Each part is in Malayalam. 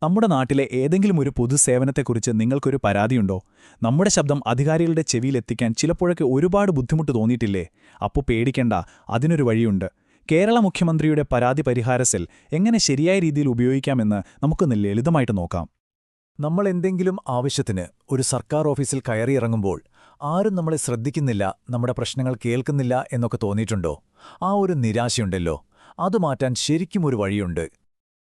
നമ്മുടെ നാട്ടിലെ ഏതെങ്കിലും ഒരു പൊതുസേവനത്തെക്കുറിച്ച് നിങ്ങൾക്കൊരു പരാതിയുണ്ടോ? നമ്മുടെ ശബ്ദം അധികാരികളുടെ ചെവിയിലെത്തിക്കാൻ ചിലപ്പോഴൊക്കെ ഒരുപാട് ബുദ്ധിമുട്ട് തോന്നിയിട്ടില്ലേ? അപ്പോൾ പേടിക്കേണ്ട, അതിനൊരു വഴിയുണ്ട്. കേരള മുഖ്യമന്ത്രിയുടെ പരാതി പരിഹാര സെൽ എങ്ങനെ ശരിയായ രീതിയിൽ ഉപയോഗിക്കാമെന്ന് നമുക്കൊന്ന് ലളിതമായിട്ട് നോക്കാം. നമ്മൾ എന്തെങ്കിലും ആവശ്യത്തിന് ഒരു സർക്കാർ ഓഫീസിൽ കയറിയിറങ്ങുമ്പോൾ ആരും നമ്മളെ ശ്രദ്ധിക്കുന്നില്ല, നമ്മുടെ പ്രശ്നങ്ങൾ കേൾക്കുന്നില്ല എന്നൊക്കെ തോന്നിയിട്ടുണ്ടോ? ആ ഒരു നിരാശയുണ്ടല്ലോ, അത് മാറ്റാൻ ശരിക്കും ഒരു വഴിയുണ്ട്.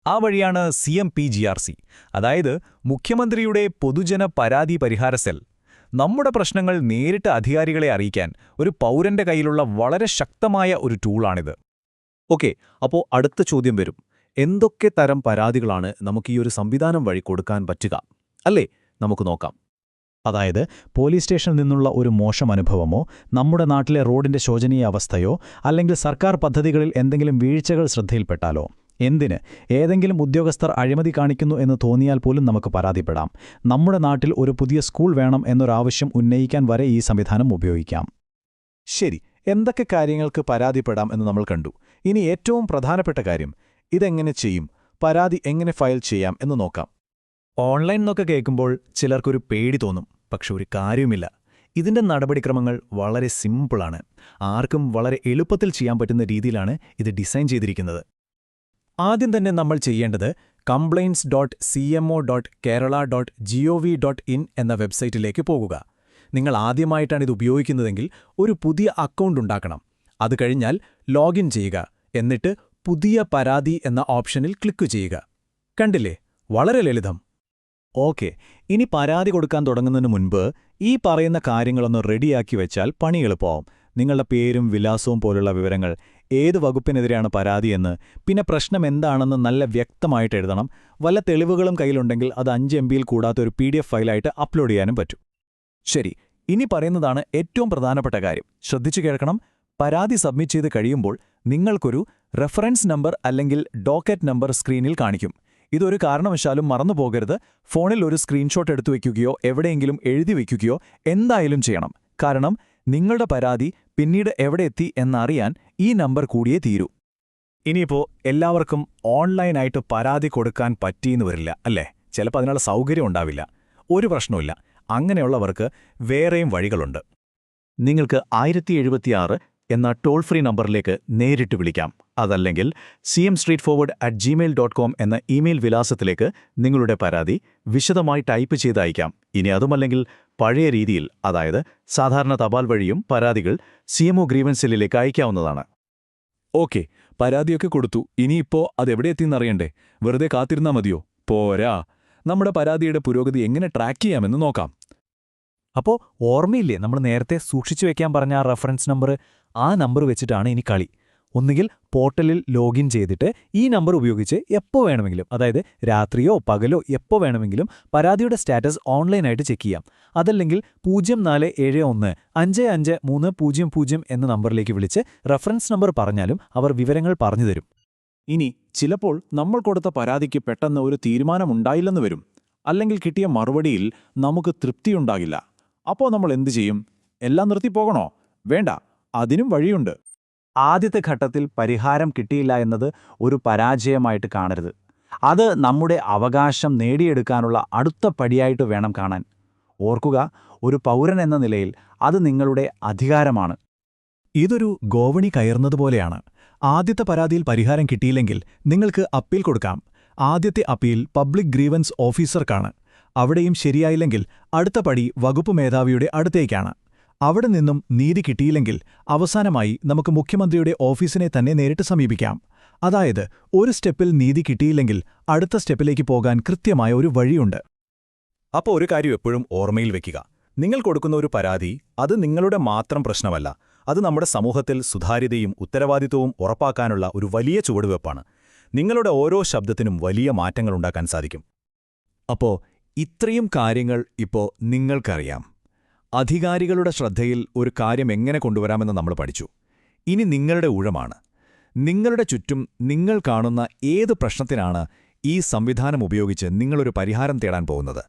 ആ വഴിയാണ് CMPGRC, അതായത് മുഖ്യമന്ത്രിയുടെ പൊതുജന പരാതി പരിഹാര സെൽ. നമ്മുടെ പ്രശ്നങ്ങൾ നേരിട്ട് അധികാരികളെ അറിയിക്കാൻ ഒരു പൗരന്റെ കയ്യിലുള്ള വളരെ ശക്തമായ ഒരു ടൂളാണിത്. ഓക്കെ, അപ്പോൾ അടുത്ത ചോദ്യം വരും. എന്തൊക്കെ തരം പരാതികളാണ് നമുക്ക് ഈ ഒരു സംവിധാനം വഴി കൊടുക്കാൻ പറ്റുക, അല്ലേ? നമുക്ക് നോക്കാം. അതായത് പോലീസ് സ്റ്റേഷനിൽ നിന്നുള്ള ഒരു മോശം അനുഭവമോ, നമ്മുടെ നാട്ടിലെ റോഡിന്റെ ശോചനീയ അവസ്ഥയോ, അല്ലെങ്കിൽ സർക്കാർ പദ്ധതികളിൽ എന്തെങ്കിലും വീഴ്ചകൾ ശ്രദ്ധയിൽപ്പെട്ടാലോ, എന്തിന് ഏതെങ്കിലും ഉദ്യോഗസ്ഥർ അഴിമതി കാണിക്കുന്നു എന്ന് തോന്നിയാൽ പോലും നമുക്ക് പരാതിപ്പെടാം. നമ്മുടെ നാട്ടിൽ ഒരു പുതിയ സ്കൂൾ വേണം എന്നൊരാവശ്യം ഉന്നയിക്കാൻ വരെ ഈ സംവിധാനം ഉപയോഗിക്കാം. ശരി, എന്തൊക്കെ കാര്യങ്ങൾക്ക് പരാതിപ്പെടാം എന്ന് നമ്മൾ കണ്ടു. ഇനി ഏറ്റവും പ്രധാനപ്പെട്ട കാര്യം, ഇതെങ്ങനെ ചെയ്യും, പരാതി എങ്ങനെ ഫയൽ ചെയ്യാം എന്ന് നോക്കാം. ഓൺലൈൻ എന്നൊക്കെ കേൾക്കുമ്പോൾ ചിലർക്കൊരു പേടി തോന്നും. പക്ഷെ ഒരു കാര്യവുമില്ല. ഇതിന്റെ നടപടിക്രമങ്ങൾ വളരെ സിമ്പിളാണ്. ആർക്കും വളരെ എളുപ്പത്തിൽ ചെയ്യാൻ പറ്റുന്ന രീതിയിലാണ് ഇത് ഡിസൈൻ ചെയ്തിരിക്കുന്നത്. ആദ്യം തന്നെ നമ്മൾ ചെയ്യേണ്ടത് complaints.cmo.kerala.gov.in എന്ന വെബ്സൈറ്റിലേക്ക് പോകുക. നിങ്ങൾ ആദ്യമായിട്ടാണ് ഇത് ഉപയോഗിക്കുന്നതെങ്കിൽ ഒരു പുതിയ അക്കൗണ്ട് ഉണ്ടാക്കണം. അത് കഴിഞ്ഞാൽ ലോഗിൻ ചെയ്യുക. എന്നിട്ട് പുതിയ പരാതി എന്ന ഓപ്ഷനിൽ ക്ലിക്ക് ചെയ്യുക. കണ്ടില്ലേ, വളരെ ലളിതം. ഓക്കെ, ഇനി പരാതി കൊടുക്കാൻ തുടങ്ങുന്നതിന് മുൻപ് ഈ പറയുന്ന കാര്യങ്ങളൊന്ന് റെഡിയാക്കി വെച്ചാൽ പണി എളുപ്പമാവും. നിങ്ങളുടെ പേരും വിലാസവും പോലുള്ള വിവരങ്ങൾ, ഏത് വകുപ്പിനെതിരെയാണ് പരാതിയെന്ന്, പിന്നെ പ്രശ്നം എന്താണെന്ന് നല്ല വ്യക്തമായിട്ട് എഴുതണം. വല്ല തെളിവുകളും കയ്യിലുണ്ടെങ്കിൽ അത് 5 MB കൂടാത്തൊരു PDF ഫയലായിട്ട് അപ്ലോഡ് ചെയ്യാനും പറ്റും. ശരി, ഇനി പറയുന്നതാണ് ഏറ്റവും പ്രധാനപ്പെട്ട കാര്യം. ശ്രദ്ധിച്ചു കേൾക്കണം. പരാതി സബ്മിറ്റ് ചെയ്ത് കഴിയുമ്പോൾ നിങ്ങൾക്കൊരു റെഫറൻസ് നമ്പർ അല്ലെങ്കിൽ ഡോക്കറ്റ് നമ്പർ സ്ക്രീനിൽ കാണിക്കും. ഇതൊരു കാരണവശാലും മറന്നുപോകരുത്. ഫോണിൽ ഒരു സ്ക്രീൻഷോട്ട് എടുത്തു വയ്ക്കുകയോ എവിടെയെങ്കിലും എഴുതി വയ്ക്കുകയോ എന്തായാലും ചെയ്യണം. കാരണം നിങ്ങളുടെ പരാതി പിന്നീട് എവിടെ എത്തി എന്നറിയാൻ ഈ നമ്പർ കൂടിയേ തീരൂ. ഇനിയിപ്പോൾ എല്ലാവർക്കും ഓൺലൈനായിട്ട് പരാതി കൊടുക്കാൻ പറ്റിയെന്ന് വരില്ല, അല്ലേ? ചിലപ്പോൾ അതിനുള്ള സൗകര്യം ഉണ്ടാവില്ല. ഒരു പ്രശ്നവുമില്ല. അങ്ങനെയുള്ളവർക്ക് വേറെയും വഴികളുണ്ട്. നിങ്ങൾക്ക് 1076 എന്ന ടോൾ ഫ്രീ നമ്പറിലേക്ക് നേരിട്ട് വിളിക്കാം. അതല്ലെങ്കിൽ cmstraightforward@gmail.com എന്ന ഇമെയിൽ വിലാസത്തിലേക്ക് നിങ്ങളുടെ പരാതി വിശദമായി ടൈപ്പ് ചെയ്ത് അയക്കാം. ഇനി അതുമല്ലെങ്കിൽ പഴയ രീതിയിൽ, അതായത് സാധാരണ തപാൽ വഴിയും പരാതികൾ CMO ഗ്രീവൻസ് സെല്ലിലേക്ക് അയക്കാവുന്നതാണ്. ഓക്കെ, പരാതിയൊക്കെ കൊടുത്തു. ഇനിയിപ്പോ അതെവിടെ എത്തിയെന്നറിയണ്ടേ? വെറുതെ കാത്തിരുന്നാ മതിയോ? പോരാ, നമ്മുടെ പരാതിയുടെ പുരോഗതി എങ്ങനെ ട്രാക്ക് ചെയ്യാമെന്ന് നോക്കാം. അപ്പോൾ ഓർമ്മയില്ലേ നമ്മൾ നേരത്തെ സൂക്ഷിച്ചു വെക്കാൻ പറഞ്ഞ ആ റഫറൻസ് നമ്പർ? ആ നമ്പർ വെച്ചിട്ടാണ് ഇനി കളി. ഒന്നുകിൽ പോർട്ടലിൽ ലോഗിൻ ചെയ്തിട്ട് ഈ നമ്പർ ഉപയോഗിച്ച് എപ്പോൾ വേണമെങ്കിലും, അതായത് രാത്രിയോ പകലോ എപ്പോൾ വേണമെങ്കിലും പരാതിയുടെ സ്റ്റാറ്റസ് ഓൺലൈനായിട്ട് ചെക്ക് ചെയ്യാം. അതല്ലെങ്കിൽ 0471553000 എന്ന നമ്പറിലേക്ക് വിളിച്ച് റഫറൻസ് നമ്പർ പറഞ്ഞാലും അവർ വിവരങ്ങൾ പറഞ്ഞുതരും. ഇനി ചിലപ്പോൾ നമ്മൾ കൊടുത്ത പരാതിക്ക് പെട്ടെന്ന് ഒരു തീരുമാനമുണ്ടായില്ലെന്ന് വരും. അല്ലെങ്കിൽ കിട്ടിയ മറുപടിയിൽ നമുക്ക് തൃപ്തിയുണ്ടാകില്ല. അപ്പോൾ നമ്മൾ എന്തു ചെയ്യും? എല്ലാം നിർത്തിപ്പോകണോ? വേണ്ട, അതിനും വഴിയുണ്ട്. ആദ്യത്തെ ഘട്ടത്തിൽ പരിഹാരം കിട്ടിയില്ല എന്നത് ഒരു പരാജയമായിട്ട് കാണരുത്. അത് നമ്മുടെ അവകാശം നേടിയെടുക്കാനുള്ള അടുത്ത പടിയായിട്ട് വേണം കാണാൻ. ഓർക്കുക, ഒരു പൗരൻ എന്ന നിലയിൽ അത് നിങ്ങളുടെ അധികാരമാണ്. ഇതൊരു ഗോവണി കയറുന്നതുപോലെയാണ്. ആദ്യത്തെ പരാതിയിൽ പരിഹാരം കിട്ടിയില്ലെങ്കിൽ നിങ്ങൾക്ക് അപ്പീൽ കൊടുക്കാം. ആദ്യത്തെ അപ്പീൽ പബ്ലിക് ഗ്രീവൻസ് ഓഫീസർക്കാണ്. അവിടെയും ശരിയായില്ലെങ്കിൽ അടുത്ത പടി വകുപ്പ് മേധാവിയുടെ അടുത്തേക്കാണ്. അവിടെ നിന്നും നീതി കിട്ടിയില്ലെങ്കിൽ അവസാനമായി നമുക്ക് മുഖ്യമന്ത്രിയുടെ ഓഫീസിനെ തന്നെ നേരിട്ട് സമീപിക്കാം. അതായത് ഒരു സ്റ്റെപ്പിൽ നീതി കിട്ടിയില്ലെങ്കിൽ അടുത്ത സ്റ്റെപ്പിലേക്ക് പോകാൻ കൃത്യമായ ഒരു വഴിയുണ്ട്. അപ്പോൾ ഒരു കാര്യം എപ്പോഴും ഓർമ്മയിൽ വെക്കുക. നിങ്ങൾ കൊടുക്കുന്ന ഒരു പരാതി അത് നിങ്ങളുടെ മാത്രം പ്രശ്നമല്ല. അത് നമ്മുടെ സമൂഹത്തിൽ സുതാര്യതയും ഉത്തരവാദിത്വവും ഉറപ്പാക്കാനുള്ള ഒരു വലിയ ചുവടുവെപ്പാണ്. നിങ്ങളുടെ ഓരോ ശബ്ദത്തിനും വലിയ മാറ്റങ്ങളുണ്ടാക്കാൻ സാധിക്കും. അപ്പോൾ ഇത്രയും കാര്യങ്ങൾ ഇപ്പോൾ നിങ്ങൾക്കറിയാം. അധികാരികളുടെ ശ്രദ്ധയിൽ ഒരു കാര്യം എങ്ങനെ കൊണ്ടുവരാമെന്ന് നമ്മൾ പഠിച്ചു. ഇനി നിങ്ങളുടെ ഊഴമാണ്. നിങ്ങളുടെ ചുറ്റും നിങ്ങൾ കാണുന്ന ഏത് പ്രശ്നത്തിനാണ് ഈ സംവിധാനം ഉപയോഗിച്ച് നിങ്ങളൊരു പരിഹാരം തേടാൻ പോകുന്നത്?